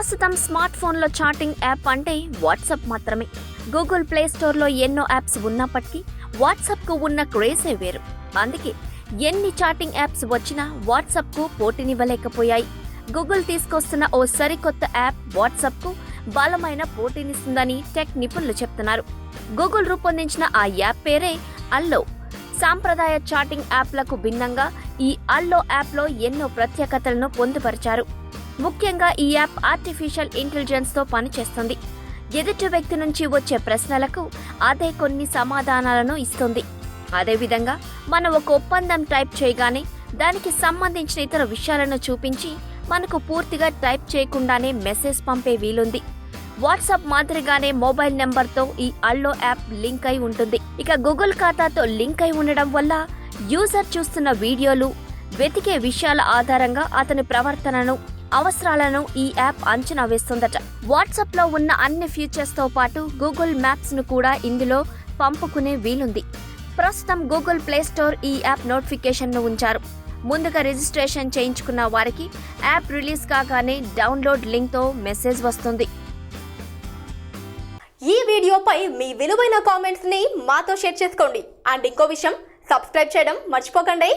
ప్రస్తుతం స్మార్ట్ ఫోన్లో chatting app అంటే వాట్సాప్ మాత్రమే. గూగుల్ ప్లే స్టోర్లో ఎన్నో యాప్స్ ఉన్నప్పటికీ వాట్సాప్కు ఉన్న క్రేజే వేరు. అందుకే ఎన్ని చాటింగ్ యాప్స్ వచ్చినా వాట్సాప్కు పోటీనివ్వలేకపోయాయి. గూగుల్ తీసుకొస్తున్న ఓ సరికొత్త యాప్ వాట్సాప్కు బలమైన పోటీనిస్తుందని టెక్ నిపుణులు చెప్తున్నారు. గూగుల్ రూపొందించిన ఆ యాప్ పేరే అల్లో. సాంప్రదాయ చాటింగ్ యాప్లకు భిన్నంగా ఈ అల్లో యాప్లో ఎన్నో ప్రత్యేకతలను పొందుపరిచారు. ముఖ్యంగా ఈ యాప్ ఆర్టిఫిషియల్ ఇంటెలిజెన్స్తో పనిచేస్తుంది. ఎదుటి వ్యక్తి నుంచి వచ్చే ప్రశ్నలకు అదే కొన్ని సమాధానాలను ఇస్తుంది. అదేవిధంగా మనం ఒక ఒప్పందం టైప్ చేయగానే దానికి సంబంధించిన ఇతర విషయాలను చూపించి మనకు పూర్తిగా టైప్ చేయకుండానే మెసేజ్ పంపే వీలుంది. వాట్సాప్ మాదిరిగానే మొబైల్ నెంబర్తో ఈ అల్లో యాప్ లింక్ అయి ఉంటుంది. ఇక గూగుల్ ఖాతాతో లింక్ అయి ఉండడం వల్ల యూజర్ చూస్తున్న వీడియోలు, వెతికే విషయాల ఆధారంగా అతని ప్రవర్తనను, అవసరాలను ఈ యాప్ అంచనా వేస్తుందట. వాట్సాప్లో ఉన్న అన్ని ఫీచర్స్తో పాటు గూగుల్ మ్యాప్స్ను కూడా ఇందులో పంపుకునే వీలుంది. ప్రస్తుతం గూగుల్ ప్లే స్టోర్ ఈ యాప్ నోటిఫికేషన్ను ఉంచారు. ముందుగా రిజిస్ట్రేషన్ చేయించుకున్న వారికి యాప్ రిలీజ్ కాగానే డౌన్లోడ్ లింక్తో మెసేజ్ వస్తుంది. ఈ వీడియోపై మీ విలువైన కామెంట్స్ని మాతో షేర్ చేసుకోండి. అండ్ ఇంకో విషయం, సబ్స్క్రైబ్ చేయడం మర్చిపోకండి.